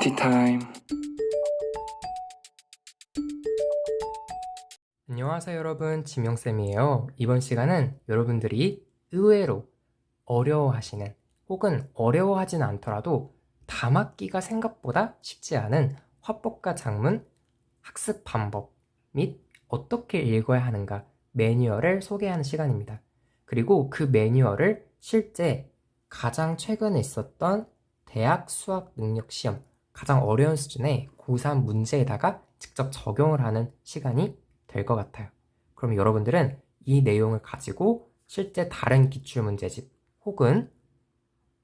티타임. 안녕하세요 여러분, 지명쌤이에요. 이번 시간은 여러분들이 의외로 어려워하시는 혹은 어려워하진 않더라도 다막기가 생각보다 쉽지 않은 화법과 작문 학습 방법 및 어떻게 읽어야 하는가 매뉴얼을 소개하는 시간입니다. 그리고 그 매뉴얼을 실제 가장 최근에 있었던 대학 수학 능력 시험 가장 어려운 수준의 고3 문제에다가 직접 적용을 하는 시간이 될 것 같아요. 그럼 여러분들은 이 내용을 가지고 실제 다른 기출문제집 혹은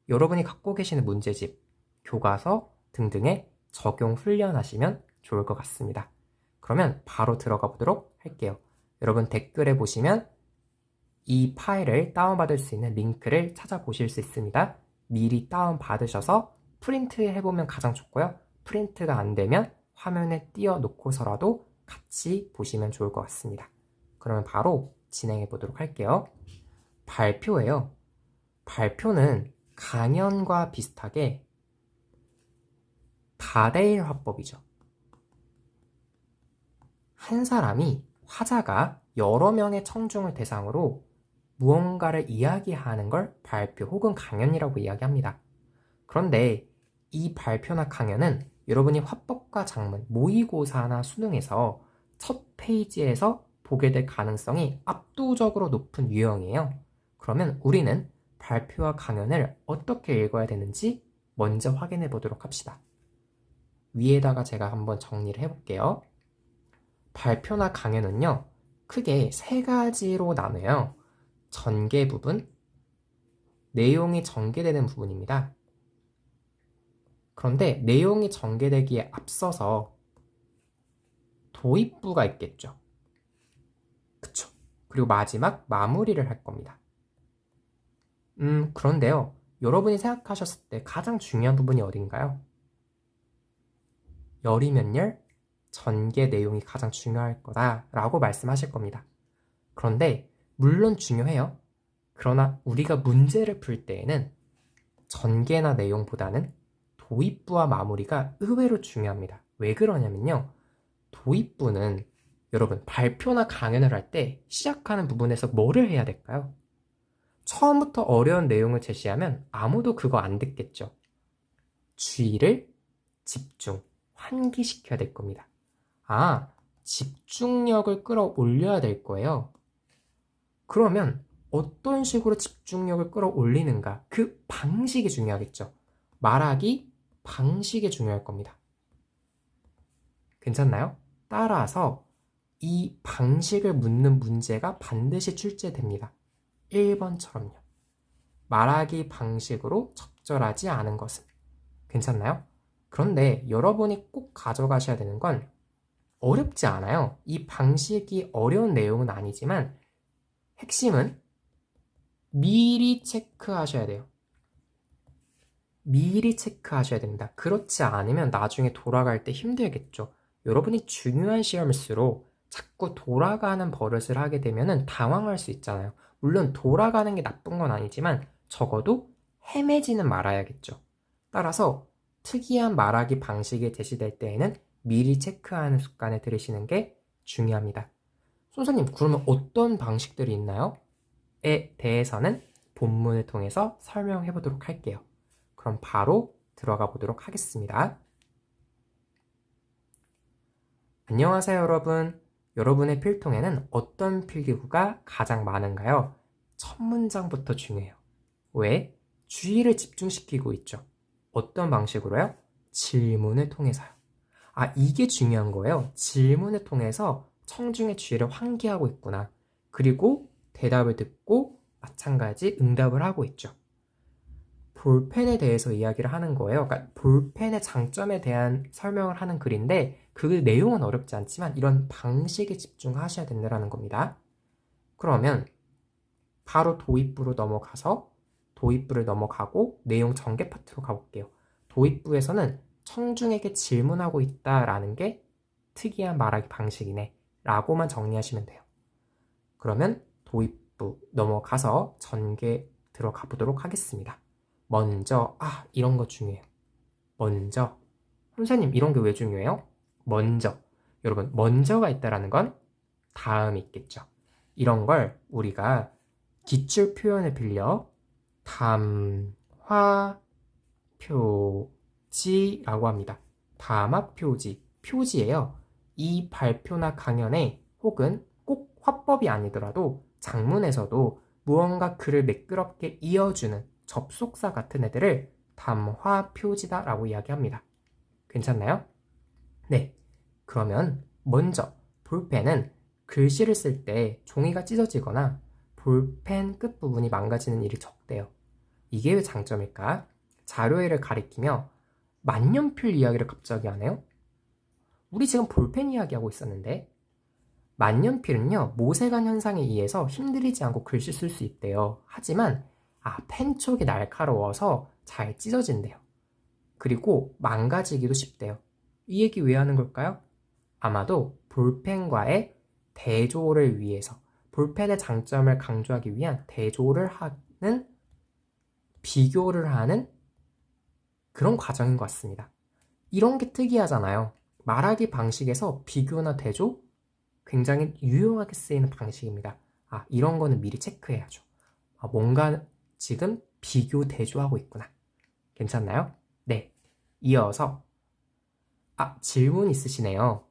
여러분이 갖고 계시는 문제집, 교과서 등등에 적용 훈련하시면 좋을 것 같습니다. 그러면 바로 들어가 보도록 할게요. 여러분 댓글에 보시면 이 파일을 다운받을 수 있는 링크를 찾아보실 수 있습니다. 미리 다운받으셔서 프린트 해보면 가장 좋고요. 프린트가 안 되면 화면에 띄워놓고서라도 같이 보시면 좋을 것 같습니다. 그러면 바로 진행해 보도록 할게요. 발표예요. 발표는 강연과 비슷하게 다대일 화법이죠. 한 사람이 화자가 여러 명의 청중을 대상으로 무언가를 이야기하는 걸 발표 혹은 강연이라고 이야기합니다. 그런데 이 발표나 강연은 여러분이 화법과 작문, 모의고사나 수능에서 첫 페이지에서 보게 될 가능성이 압도적으로 높은 유형이에요. 그러면 우리는 발표와 강연을 어떻게 읽어야 되는지 먼저 확인해 보도록 합시다. 위에다가 제가 한번 정리를 해볼게요. 발표나 강연은요, 크게 세 가지로 나눠요. 전개 부분, 내용이 전개되는 부분입니다. 그런데 내용이 전개되기에 앞서서 도입부가 있겠죠. 그쵸? 그리고 마지막 마무리를 할 겁니다. 그런데요, 여러분이 생각하셨을 때 가장 중요한 부분이 어딘가요? 열이면 열, 전개 내용이 가장 중요할 거다라고 말씀하실 겁니다. 그런데 물론 중요해요. 그러나 우리가 문제를 풀 때에는 전개나 내용보다는 도입부와 마무리가 의외로 중요합니다. 왜 그러냐면요. 도입부는 여러분 발표나 강연을 할 때 시작하는 부분에서 뭐를 해야 될까요? 처음부터 어려운 내용을 제시하면 아무도 그거 안 듣겠죠. 주의를 집중, 환기시켜야 될 겁니다. 집중력을 끌어올려야 될 거예요. 그러면 어떤 식으로 집중력을 끌어올리는가? 그 방식이 중요하겠죠. 말하기 방식이 중요할 겁니다. 괜찮나요? 따라서 이 방식을 묻는 문제가 반드시 출제됩니다. 1번처럼요. 말하기 방식으로 적절하지 않은 것은. 괜찮나요? 그런데 여러분이 꼭 가져가셔야 되는 건 어렵지 않아요. 이 방식이 어려운 내용은 아니지만 핵심은 미리 체크하셔야 돼요. 미리 체크하셔야 됩니다. 그렇지 않으면 나중에 돌아갈 때 힘들겠죠. 여러분이 중요한 시험일수록 자꾸 돌아가는 버릇을 하게 되면 당황할 수 있잖아요. 물론 돌아가는 게 나쁜 건 아니지만 적어도 헤매지는 말아야겠죠. 따라서 특이한 말하기 방식이 제시될 때에는 미리 체크하는 습관을 들이시는 게 중요합니다. 선생님, 그러면 어떤 방식들이 있나요? 에 대해서는 본문을 통해서 설명해 보도록 할게요. 그럼 바로 들어가 보도록 하겠습니다. 안녕하세요 여러분. 여러분의 필통에는 어떤 필기구가 가장 많은가요? 첫 문장부터 중요해요. 왜? 주의를 집중시키고 있죠. 어떤 방식으로요? 질문을 통해서요. 이게 중요한 거예요. 질문을 통해서 청중의 주의를 환기하고 있구나. 그리고 대답을 듣고 마찬가지 응답을 하고 있죠. 볼펜에 대해서 이야기를 하는 거예요. 그러니까 볼펜의 장점에 대한 설명을 하는 글인데 그 내용은 어렵지 않지만 이런 방식에 집중하셔야 된다는 겁니다. 그러면 바로 도입부로 넘어가서 도입부를 넘어가고 내용 전개 파트로 가볼게요. 도입부에서는 청중에게 질문하고 있다라는 게 특이한 말하기 방식이네 라고만 정리하시면 돼요. 그러면 도입부 넘어가서 전개 들어가 보도록 하겠습니다. 먼저 이런 거 중요해요. 먼저 선생님, 이런 게 왜 중요해요? 먼저. 여러분, 먼저가 있다라는 건 다음이 있겠죠. 이런 걸 우리가 기출 표현을 빌려 담화표지라고 합니다. 담화표지, 표지예요. 이 발표나 강연에 혹은 꼭 화법이 아니더라도 장문에서도 무언가 글을 매끄럽게 이어주는 접속사 같은 애들을 담화표지다라고 이야기합니다. 괜찮나요? 네. 그러면 먼저 볼펜은 글씨를 쓸 때 종이가 찢어지거나 볼펜 끝부분이 망가지는 일이 적대요. 이게 왜 장점일까? 자료회를 가리키며 만년필 이야기를 갑자기 하네요? 우리 지금 볼펜 이야기하고 있었는데 만년필은요, 모세관 현상에 의해서 힘들이지 않고 글씨 쓸 수 있대요. 하지만 펜 쪽이 날카로워서 잘 찢어진대요. 그리고 망가지기도 쉽대요. 이 얘기 왜 하는 걸까요? 아마도 볼펜과의 대조를 위해서, 볼펜의 장점을 강조하기 위한 대조를 하는, 비교를 하는 그런 과정인 것 같습니다. 이런 게 특이하잖아요. 말하기 방식에서 비교나 대조 굉장히 유용하게 쓰이는 방식입니다. 이런 거는 미리 체크해야죠. 뭔가 지금 비교 대조하고 있구나. 괜찮나요? 네. 이어서 질문 있으시네요.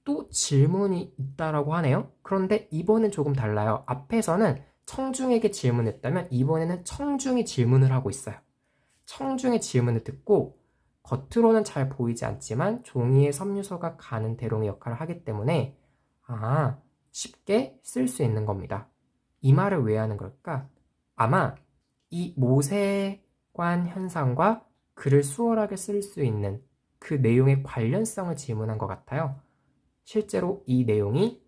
또 질문이 있다라고 하네요. 그런데 이번엔 조금 달라요. 앞에서는 청중에게 질문했다면 이번에는 청중이 질문을 하고 있어요. 청중의 질문을 듣고 겉으로는 잘 보이지 않지만 종이에 섬유소가 가는 대롱의 역할을 하기 때문에 쉽게 쓸 수 있는 겁니다. 이 말을 왜 하는 걸까? 아마 이 모세관 현상과 글을 수월하게 쓸 수 있는 그 내용의 관련성을 질문한 것 같아요. 실제로 이 내용이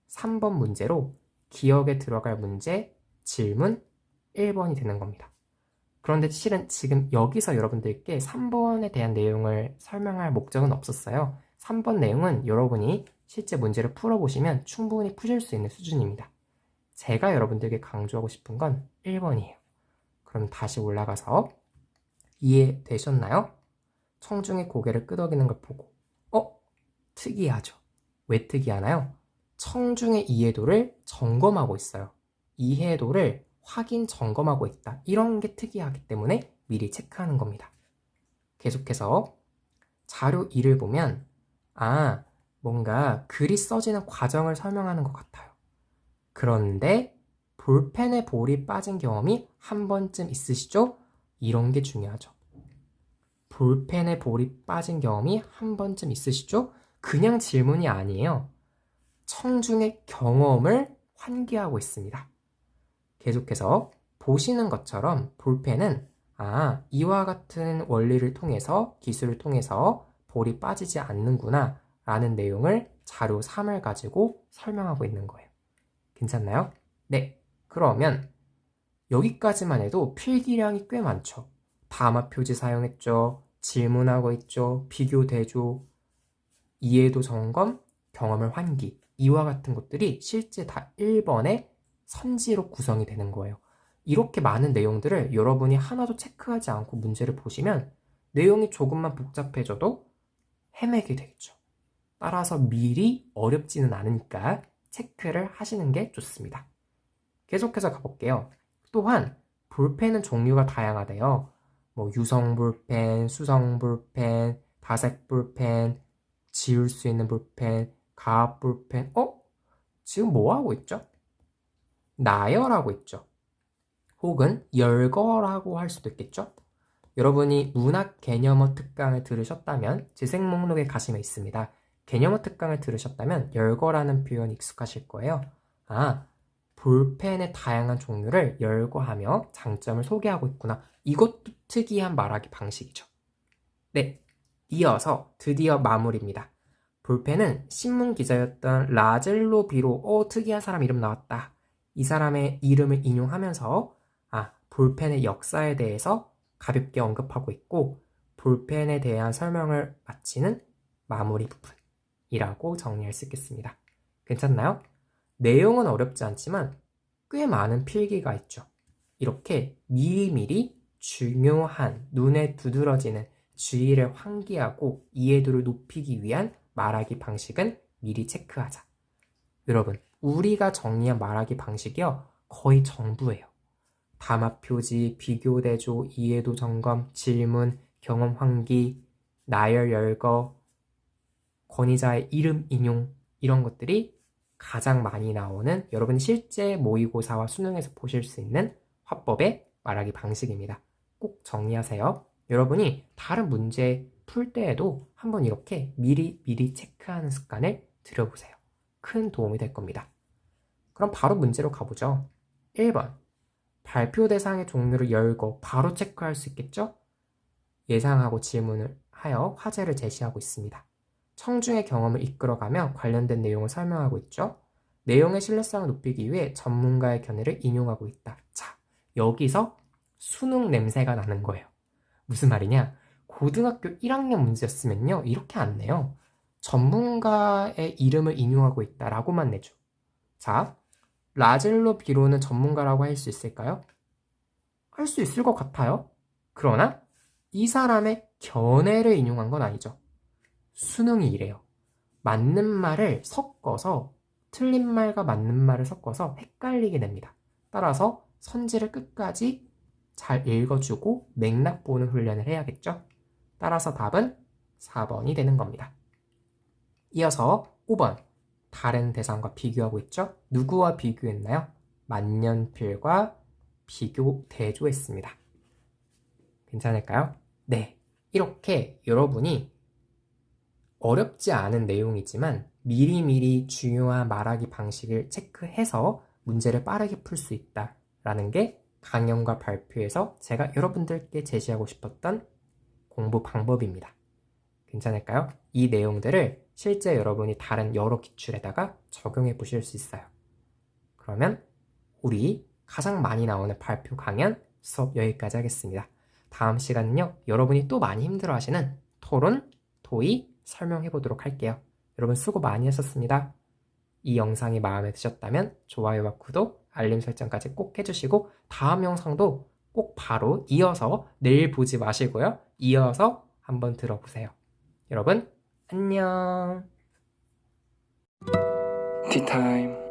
3번 문제로 기억에 들어갈 문제, 질문 1번이 되는 겁니다. 그런데 실은 지금 여기서 여러분들께 3번에 대한 내용을 설명할 목적은 없었어요. 3번 내용은 여러분이 실제 문제를 풀어보시면 충분히 푸실 수 있는 수준입니다. 제가 여러분들께 강조하고 싶은 건 1번이에요. 그럼 다시 올라가서 이해되셨나요? 청중의 고개를 끄덕이는 걸 보고 특이하죠. 왜 특이하나요? 청중의 이해도를 점검하고 있어요. 이해도를 확인 점검하고 있다. 이런 게 특이하기 때문에 미리 체크하는 겁니다. 계속해서 자료 2를 보면 뭔가 글이 써지는 과정을 설명하는 것 같아요. 그런데 볼펜에 볼이 빠진 경험이 한 번쯤 있으시죠? 이런 게 중요하죠. 볼펜에 볼이 빠진 경험이 한 번쯤 있으시죠? 그냥 질문이 아니에요. 청중의 경험을 환기하고 있습니다. 계속해서 보시는 것처럼 볼펜은 이와 같은 원리를 통해서, 기술을 통해서 볼이 빠지지 않는구나 라는 내용을 자료 3을 가지고 설명하고 있는 거예요. 괜찮나요? 네. 그러면 여기까지만 해도 필기량이 꽤 많죠. 담화 표지 사용했죠. 질문하고 있죠. 비교 대조, 이해도 점검, 경험을 환기. 이와 같은 것들이 실제 다 1번의 선지로 구성이 되는 거예요. 이렇게 많은 내용들을 여러분이 하나도 체크하지 않고 문제를 보시면 내용이 조금만 복잡해져도 헤매게 되겠죠. 따라서 미리 어렵지는 않으니까 체크를 하시는 게 좋습니다. 계속해서 가볼게요. 또한 볼펜은 종류가 다양하대요. 유성 볼펜, 수성 볼펜, 다색 볼펜, 지울 수 있는 볼펜, 가압 볼펜. 지금 뭐 하고 있죠? 나열하고 있죠. 혹은 열거라고 할 수도 있겠죠. 여러분이 문학 개념어 특강을 들으셨다면 재생 목록에 가시면 있습니다. 개념어 특강을 들으셨다면 열거라는 표현 익숙하실 거예요. 볼펜의 다양한 종류를 열거하며 장점을 소개하고 있구나. 이것도 특이한 말하기 방식이죠. 네, 이어서 드디어 마무리입니다. 볼펜은 신문 기자였던 라젤로 비로 특이한 사람 이름 나왔다. 이 사람의 이름을 인용하면서 볼펜의 역사에 대해서 가볍게 언급하고 있고 볼펜에 대한 설명을 마치는 마무리 부분이라고 정리할 수 있겠습니다. 괜찮나요? 내용은 어렵지 않지만 꽤 많은 필기가 있죠. 이렇게 미리미리 중요한 눈에 두드러지는 주의를 환기하고 이해도를 높이기 위한 말하기 방식은 미리 체크하자. 여러분, 우리가 정리한 말하기 방식이요, 거의 전부예요. 담화 표지, 비교 대조, 이해도 점검, 질문, 경험 환기, 나열 열거, 권위자의 이름 인용, 이런 것들이 가장 많이 나오는 여러분 실제 모의고사와 수능에서 보실 수 있는 화법의 말하기 방식입니다. 꼭 정리하세요. 여러분이 다른 문제 풀 때에도 한번 이렇게 미리 체크하는 습관을 들여보세요. 큰 도움이 될 겁니다. 그럼 바로 문제로 가보죠. 1번. 발표 대상의 종류를 열고 바로 체크할 수 있겠죠? 예상하고 질문을 하여 화제를 제시하고 있습니다. 청중의 경험을 이끌어가며 관련된 내용을 설명하고 있죠. 내용의 신뢰성을 높이기 위해 전문가의 견해를 인용하고 있다. 자, 여기서 수능 냄새가 나는 거예요. 무슨 말이냐? 고등학교 1학년 문제였으면요, 이렇게 안 내요. 전문가의 이름을 인용하고 있다라고만 내죠. 자, 라젤로 비로는 전문가라고 할 수 있을까요? 할 수 있을 것 같아요. 그러나 이 사람의 견해를 인용한 건 아니죠. 수능이 이래요. 맞는 말을 섞어서, 틀린 말과 맞는 말을 섞어서 헷갈리게 됩니다. 따라서 선지를 끝까지 잘 읽어주고 맥락 보는 훈련을 해야겠죠. 따라서 답은 4번이 되는 겁니다. 이어서 5번. 다른 대상과 비교하고 있죠. 누구와 비교했나요? 만년필과 비교 대조했습니다. 괜찮을까요? 네. 이렇게 여러분이 어렵지 않은 내용이지만 미리미리 중요한 말하기 방식을 체크해서 문제를 빠르게 풀 수 있다라는 게 강연과 발표에서 제가 여러분들께 제시하고 싶었던 공부 방법입니다. 괜찮을까요? 이 내용들을 실제 여러분이 다른 여러 기출에다가 적용해 보실 수 있어요. 그러면 우리 가장 많이 나오는 발표 강연 수업 여기까지 하겠습니다. 다음 시간은요, 여러분이 또 많이 힘들어 하시는 토론, 토의 설명해 보도록 할게요. 여러분 수고 많이 하셨습니다. 이 영상이 마음에 드셨다면 좋아요와 구독, 알림 설정까지 꼭 해주시고 다음 영상도 꼭 바로 이어서 내일 보지 마시고요. 이어서 한번 들어보세요. 여러분 안녕. 티타임.